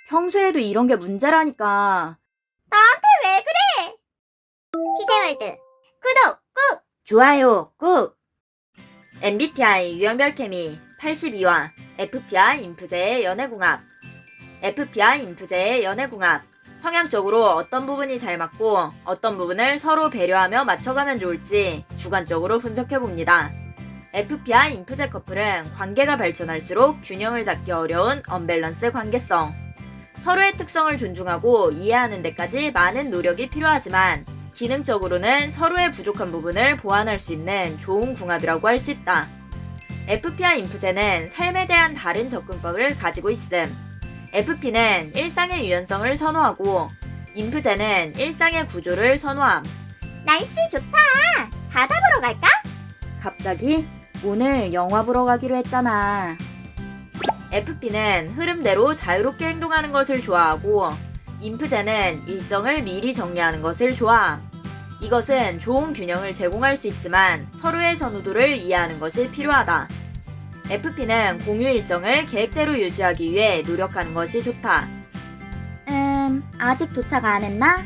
평소에도 이런 게 문제라니까. 나한테 왜 그래? TJ월드 구독 꾹! 좋아요, 꾹! MBTI 유형별 케미 82화 FPI 인프제의 연애궁합. FPI 인프제의 연애궁합. 성향적으로 어떤 부분이 잘 맞고 어떤 부분을 서로 배려하며 맞춰가면 좋을지 주관적으로 분석해봅니다. FPI 인프제 커플은 관계가 발전할수록 균형을 잡기 어려운 언밸런스 관계성. 서로의 특성을 존중하고 이해하는 데까지 많은 노력이 필요하지만 기능적으로는 서로의 부족한 부분을 보완할 수 있는 좋은 궁합이라고 할 수 있다. FPI 인프제는 삶에 대한 다른 접근법을 가지고 있음. FP는 일상의 유연성을 선호하고 인프제는 일상의 구조를 선호함. 날씨 좋다. 바다 보러 갈까? 갑자기? 오늘 영화 보러 가기로 했잖아. FP는 흐름대로 자유롭게 행동하는 것을 좋아하고 인프제는 일정을 미리 정리하는 것을 좋아함. 이것은 좋은 균형을 제공할 수 있지만 서로의 선호도를 이해하는 것이 필요하다. FP는 공유 일정을 계획대로 유지하기 위해 노력하는 것이 좋다. 아직 도착 안 했나?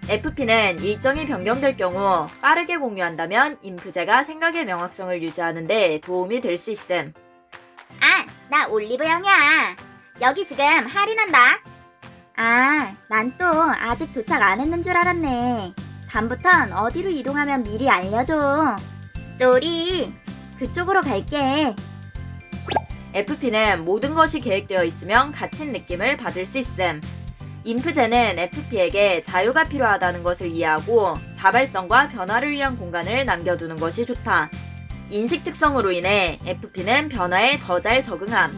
FP는 일정이 변경될 경우 빠르게 공유한다면 인프제가 생각의 명확성을 유지하는 데 도움이 될 수 있음. 아, 나 올리브영이야. 여기 지금 할인한다. 아, 난 또 아직 도착 안 했는 줄 알았네. 다음부턴 어디로 이동하면 미리 알려줘. 쏘리, 그쪽으로 갈게. FP는 모든 것이 계획되어 있으면 갇힌 느낌을 받을 수 있음. 인프제는 FP에게 자유가 필요하다는 것을 이해하고 자발성과 변화를 위한 공간을 남겨두는 것이 좋다. 인식 특성으로 인해 FP는 변화에 더 잘 적응함.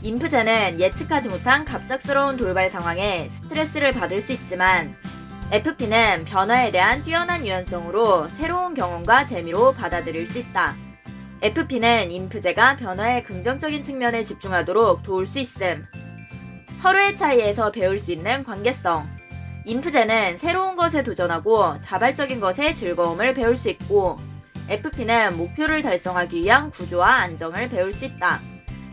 인프제는 예측하지 못한 갑작스러운 돌발 상황에 스트레스를 받을 수 있지만 FP는 변화에 대한 뛰어난 유연성으로 새로운 경험과 재미로 받아들일 수 있다. FP는 인프제가 변화의 긍정적인 측면에 집중하도록 도울 수 있음. 서로의 차이에서 배울 수 있는 관계성. 인프제는 새로운 것에 도전하고 자발적인 것에 즐거움을 배울 수 있고 FP는 목표를 달성하기 위한 구조와 안정을 배울 수 있다.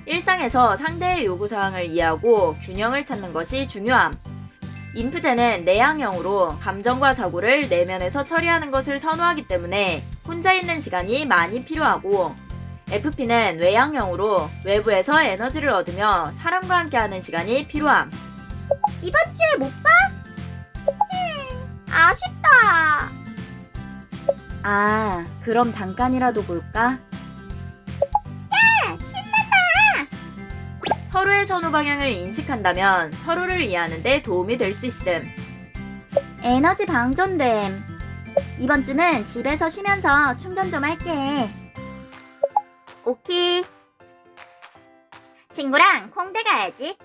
일상에서 상대의 요구사항을 이해하고 균형을 찾는 것이 중요함. 인프제는 내향형으로 감정과 사고를 내면에서 처리하는 것을 선호하기 때문에 혼자 있는 시간이 많이 필요하고 FP는 외향형으로 외부에서 에너지를 얻으며 사람과 함께하는 시간이 필요함. 이번 주에 못 봐? 아쉽다. 아, 그럼 잠깐이라도 볼까? 신난다. 서로의 선호 방향을 인식한다면 서로를 이해하는 데 도움이 될 수 있음. 에너지 방전됨. 이번 주는 집에서 쉬면서 충전 좀 할게. 오케이. 친구랑 홍대 가야지.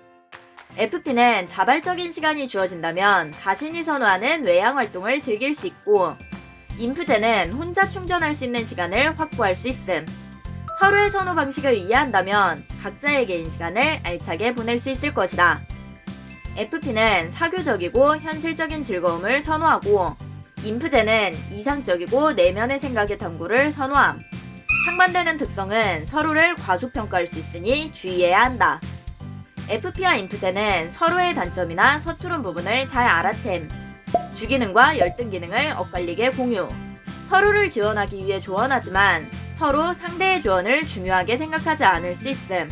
FP는 자발적인 시간이 주어진다면 자신이 선호하는 외향 활동을 즐길 수 있고 인프제는 혼자 충전할 수 있는 시간을 확보할 수 있음. 서로의 선호 방식을 이해한다면 각자의 개인 시간을 알차게 보낼 수 있을 것이다. FP는 사교적이고 현실적인 즐거움을 선호하고 인프제는 이상적이고 내면의 생각의 탐구를 선호함. 상반되는 특성은 서로를 과소평가할 수 있으니 주의해야 한다. FP와 인프제는 서로의 단점이나 서투른 부분을 잘 알아챔. 주기능과 열등기능을 엇갈리게 공유. 서로를 지원하기 위해 조언하지만 서로 상대의 조언을 중요하게 생각하지 않을 수 있음.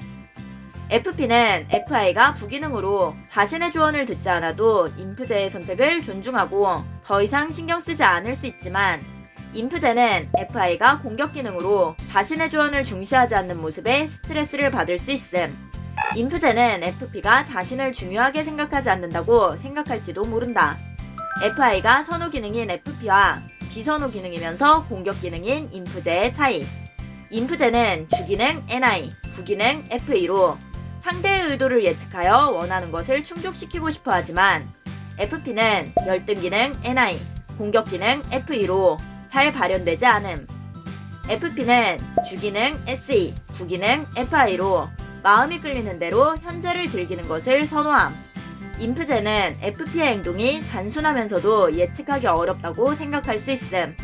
FP는 FI가 부기능으로 자신의 조언을 듣지 않아도 인프제의 선택을 존중하고 더 이상 신경 쓰지 않을 수 있지만 인프제는 FI가 공격기능으로 자신의 조언을 중시하지 않는 모습에 스트레스를 받을 수 있음. 인프제는 FP가 자신을 중요하게 생각하지 않는다고 생각할지도 모른다. FI가 선호 기능인 FP와 비선호 기능이면서 공격 기능인 인프제의 차이. 인프제는 주기능 NI, 부기능 FE로 상대의 의도를 예측하여 원하는 것을 충족시키고 싶어 하지만 FP는 열등 기능 NI, 공격 기능 FE로 잘 발현되지 않음. FP는 주기능 SE, 부기능 FI로 마음이 끌리는 대로 현재를 즐기는 것을 선호함. 인프제는 FP의 행동이 단순하면서도 예측하기 어렵다고 생각할 수 있음.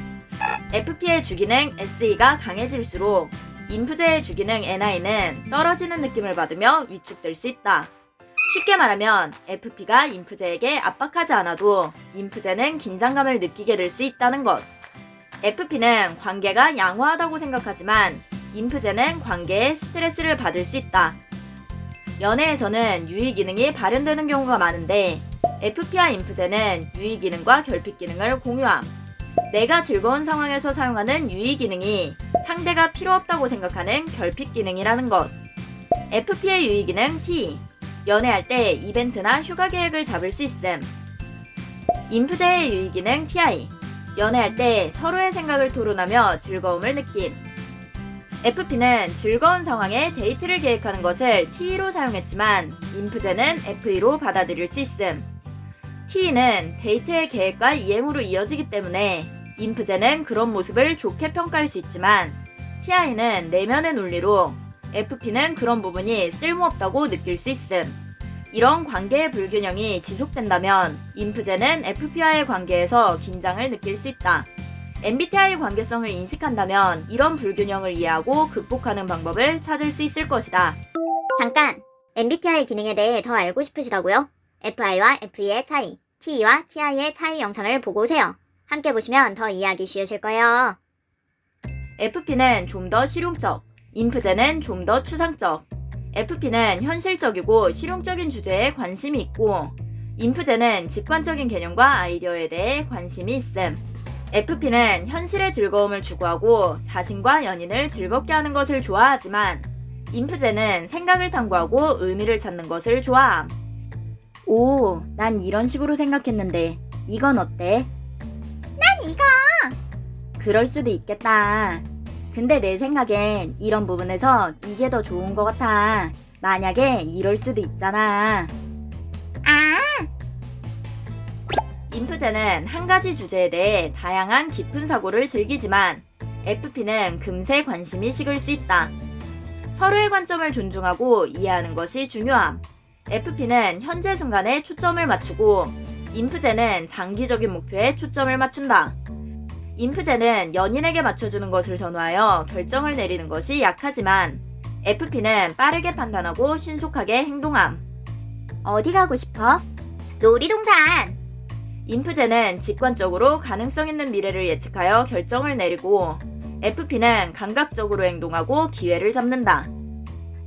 FP의 주기능 SE가 강해질수록 인프제의 주기능 NI는 떨어지는 느낌을 받으며 위축될 수 있다. 쉽게 말하면 FP가 인프제에게 압박하지 않아도 인프제는 긴장감을 느끼게 될 수 있다는 것. FP는 관계가 양호하다고 생각하지만 인프제는 관계에 스트레스를 받을 수 있다. 연애에서는 유의 기능이 발현되는 경우가 많은데 FP와 인프제는 유의 기능과 결핍 기능을 공유함. 내가 즐거운 상황에서 사용하는 유의 기능이 상대가 필요 없다고 생각하는 결핍 기능이라는 것. FP의 유의 기능 T. 연애할 때 이벤트나 휴가 계획을 잡을 수 있음. 인프제의 유의 기능 TI. 연애할 때 서로의 생각을 토론하며 즐거움을 느낌. FP는 즐거운 상황에 데이트를 계획하는 것을 T로 사용했지만 인프제는 FE로 받아들일 수 있음. T는 데이트의 계획과 이행으로 이어지기 때문에 인프제는 그런 모습을 좋게 평가할 수 있지만 TI는 내면의 논리로 FP는 그런 부분이 쓸모없다고 느낄 수 있음. 이런 관계의 불균형이 지속된다면 인프제는 FP와의 관계에서 긴장을 느낄 수 있다. MBTI 관계성을 인식한다면 이런 불균형을 이해하고 극복하는 방법을 찾을 수 있을 것이다. 잠깐! MBTI 기능에 대해 더 알고 싶으시다고요? FI와 FE의 차이, T와 TI의 차이 영상을 보고 오세요. 함께 보시면 더 이해하기 쉬우실 거예요. FP는 좀 더 실용적, 인프제는 좀 더 추상적. FP는 현실적이고 실용적인 주제에 관심이 있고 인프제는 직관적인 개념과 아이디어에 대해 관심이 있음. FP는 현실의 즐거움을 추구하고 자신과 연인을 즐겁게 하는 것을 좋아하지만 인프제는 생각을 탐구하고 의미를 찾는 것을 좋아함. 오, 난 이런 식으로 생각했는데 이건 어때? 난 이거! 그럴 수도 있겠다. 근데 내 생각엔 이런 부분에서 이게 더 좋은 것 같아. 만약에 이럴 수도 있잖아. 아! 인프제는 한 가지 주제에 대해 다양한 깊은 사고를 즐기지만 FP는 금세 관심이 식을 수 있다. 서로의 관점을 존중하고 이해하는 것이 중요함. FP는 현재 순간에 초점을 맞추고 인프제는 장기적인 목표에 초점을 맞춘다. 인프제는 연인에게 맞춰주는 것을 선호하여 결정을 내리는 것이 약하지만 FP는 빠르게 판단하고 신속하게 행동함. 어디 가고 싶어? 놀이동산! 인프제는 직관적으로 가능성 있는 미래를 예측하여 결정을 내리고 FP는 감각적으로 행동하고 기회를 잡는다.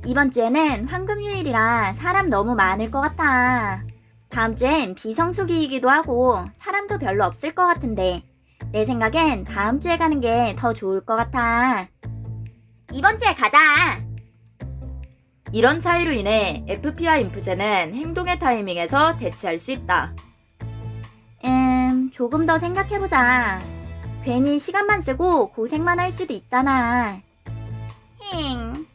이번 주에는 황금휴일이라 사람 너무 많을 것 같아. 다음 주엔 비성수기이기도 하고 사람도 별로 없을 것 같은데 내 생각엔 다음 주에 가는 게 더 좋을 것 같아. 이번 주에 가자! 이런 차이로 인해 FP와 인프제는 행동의 타이밍에서 대치할 수 있다. 조금 더 생각해보자. 괜히 시간만 쓰고 고생만 할 수도 있잖아. 힝.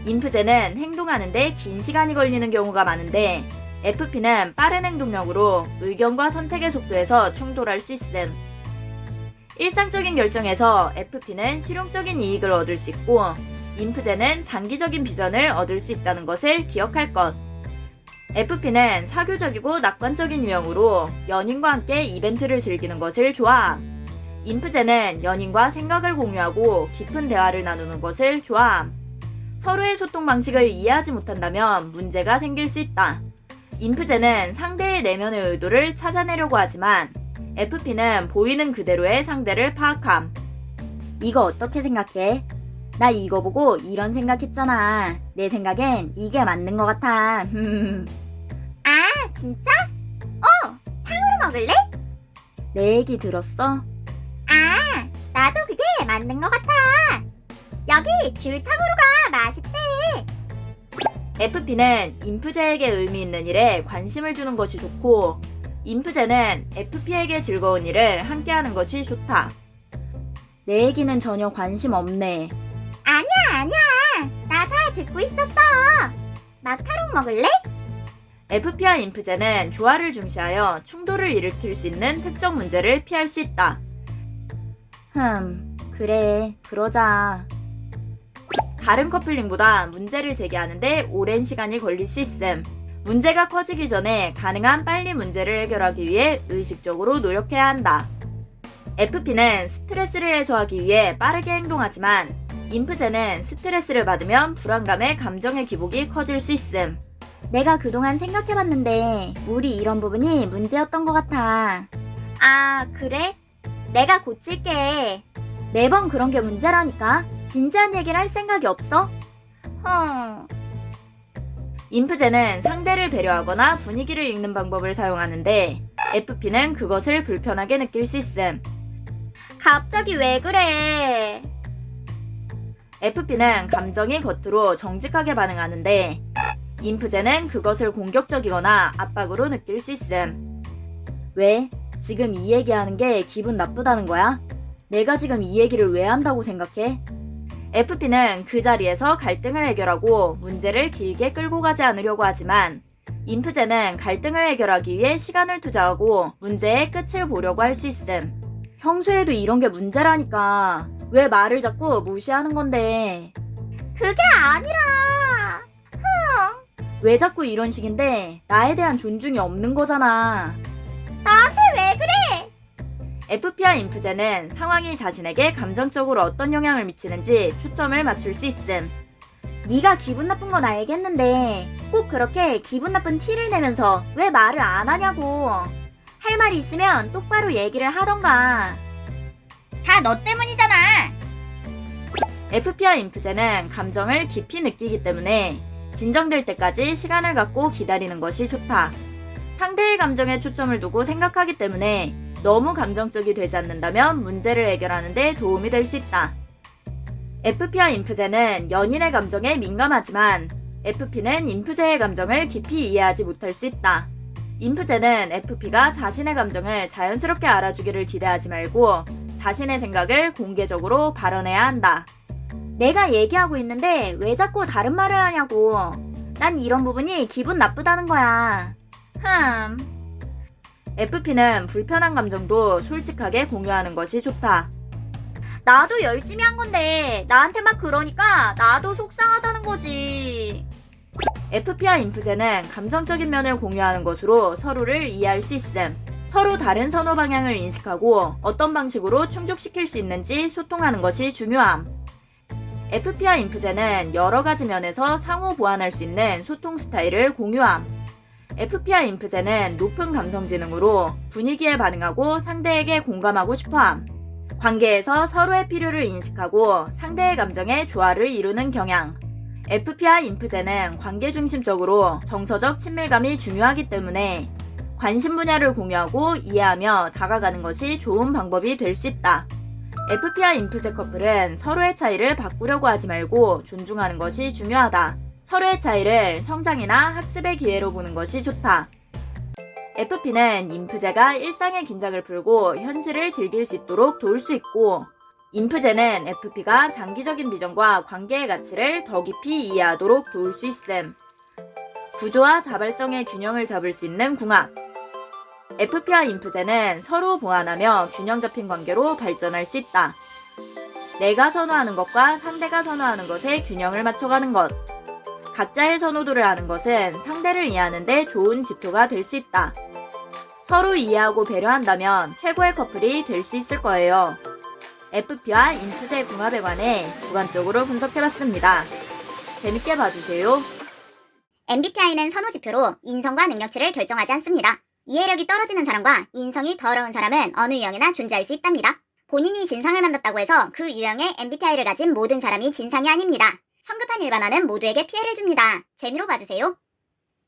인프제는 행동하는데 긴 시간이 걸리는 경우가 많은데 FP는 빠른 행동력으로 의견과 선택의 속도에서 충돌할 수 있음. 일상적인 결정에서 FP는 실용적인 이익을 얻을 수 있고 인프제는 장기적인 비전을 얻을 수 있다는 것을 기억할 것. FP는 사교적이고 낙관적인 유형으로 연인과 함께 이벤트를 즐기는 것을 좋아함. 인프제는 연인과 생각을 공유하고 깊은 대화를 나누는 것을 좋아함. 서로의 소통 방식을 이해하지 못한다면 문제가 생길 수 있다. 인프제는 상대의 내면의 의도를 찾아내려고 하지만 FP는 보이는 그대로의 상대를 파악함. 이거 어떻게 생각해? 나 이거 보고 이런 생각했잖아. 내 생각엔 이게 맞는 것 같아. 아, 진짜? 탕후루 먹을래? 내 얘기 들었어? 아, 나도 그게 맞는 것 같아. 여기 귤탕후루가 맛있대. FP는 인프제에게 의미 있는 일에 관심을 주는 것이 좋고 인프제는 FP에게 즐거운 일을 함께하는 것이 좋다. 내 얘기는 전혀 관심 없네. 아니야. 나 다 듣고 있었어. 마카롱 먹을래? FP와 인프제는 조화를 중시하여 충돌을 일으킬 수 있는 특정 문제를 피할 수 있다. 그래, 그러자. 다른 커플링보다 문제를 제기하는데 오랜 시간이 걸릴 수 있음. 문제가 커지기 전에 가능한 빨리 문제를 해결하기 위해 의식적으로 노력해야 한다. FP는 스트레스를 해소하기 위해 빠르게 행동하지만 인프제는 스트레스를 받으면 불안감에 감정의 기복이 커질 수 있음. 내가 그동안 생각해봤는데 우리 이런 부분이 문제였던 것 같아. 아, 그래? 내가 고칠게. 매번 그런 게 문제라니까. 진지한 얘기를 할 생각이 없어? 인프제는 상대를 배려하거나 분위기를 읽는 방법을 사용하는데 FP는 그것을 불편하게 느낄 수 있음. 갑자기 왜 그래? FP는 감정이 겉으로 정직하게 반응하는데 인프제는 그것을 공격적이거나 압박으로 느낄 수 있음. 왜? 지금 이 얘기하는 게 기분 나쁘다는 거야? 내가 지금 이 얘기를 왜 한다고 생각해? FP는 그 자리에서 갈등을 해결하고 문제를 길게 끌고 가지 않으려고 하지만 인프제는 갈등을 해결하기 위해 시간을 투자하고 문제의 끝을 보려고 할 수 있음. 평소에도 이런 게 문제라니까. 왜 말을 자꾸 무시하는 건데? 그게 아니라. 왜 자꾸 이런 식인데 나에 대한 존중이 없는 거잖아. 나한테 왜 그래? FP와 인프제는 상황이 자신에게 감정적으로 어떤 영향을 미치는지 초점을 맞출 수 있음. 네가 기분 나쁜 건 알겠는데 꼭 그렇게 기분 나쁜 티를 내면서 왜 말을 안 하냐고. 할 말이 있으면 똑바로 얘기를 하던가. 다 너 때문이잖아. FP와 인프제는 감정을 깊이 느끼기 때문에 진정될 때까지 시간을 갖고 기다리는 것이 좋다. 상대의 감정에 초점을 두고 생각하기 때문에 너무 감정적이 되지 않는다면 문제를 해결하는 데 도움이 될 수 있다. FP와 인프제는 연인의 감정에 민감하지만 FP는 인프제의 감정을 깊이 이해하지 못할 수 있다. 인프제는 FP가 자신의 감정을 자연스럽게 알아주기를 기대하지 말고 자신의 생각을 공개적으로 발언해야 한다. 내가 얘기하고 있는데 왜 자꾸 다른 말을 하냐고. 난 이런 부분이 기분 나쁘다는 거야. FP는 불편한 감정도 솔직하게 공유하는 것이 좋다. 나도 열심히 한 건데 나한테 막 그러니까 나도 속상하다는 거지. FP와 인프제는 감정적인 면을 공유하는 것으로 서로를 이해할 수 있음. 서로 다른 선호 방향을 인식하고 어떤 방식으로 충족시킬 수 있는지 소통하는 것이 중요함. FP와 인프제는 여러 가지 면에서 상호 보완할 수 있는 소통 스타일을 공유함. FP와 인프제는 높은 감성지능으로 분위기에 반응하고 상대에게 공감하고 싶어함. 관계에서 서로의 필요를 인식하고 상대의 감정에 조화를 이루는 경향. FP와 인프제는 관계 중심적으로 정서적 친밀감이 중요하기 때문에 관심 분야를 공유하고 이해하며 다가가는 것이 좋은 방법이 될 수 있다. FP와 인프제 커플은 서로의 차이를 바꾸려고 하지 말고 존중하는 것이 중요하다. 서로의 차이를 성장이나 학습의 기회로 보는 것이 좋다. FP는 인프제가 일상의 긴장을 풀고 현실을 즐길 수 있도록 도울 수 있고 인프제는 FP가 장기적인 비전과 관계의 가치를 더 깊이 이해하도록 도울 수 있음. 구조와 자발성의 균형을 잡을 수 있는 궁합. FP와 인프제는 서로 보완하며 균형 잡힌 관계로 발전할 수 있다. 내가 선호하는 것과 상대가 선호하는 것의 균형을 맞춰가는 것. 각자의 선호도를 아는 것은 상대를 이해하는 데 좋은 지표가 될 수 있다. 서로 이해하고 배려한다면 최고의 커플이 될 수 있을 거예요. FP와 인프제 궁합에 관해 주관적으로 분석해봤습니다. 재밌게 봐주세요. MBTI는 선호지표로 인성과 능력치를 결정하지 않습니다. 이해력이 떨어지는 사람과 인성이 더러운 사람은 어느 유형이나 존재할 수 있답니다. 본인이 진상을 만났다고 해서 그 유형의 MBTI를 가진 모든 사람이 진상이 아닙니다. 성급한 일반화는 모두에게 피해를 줍니다. 재미로 봐주세요.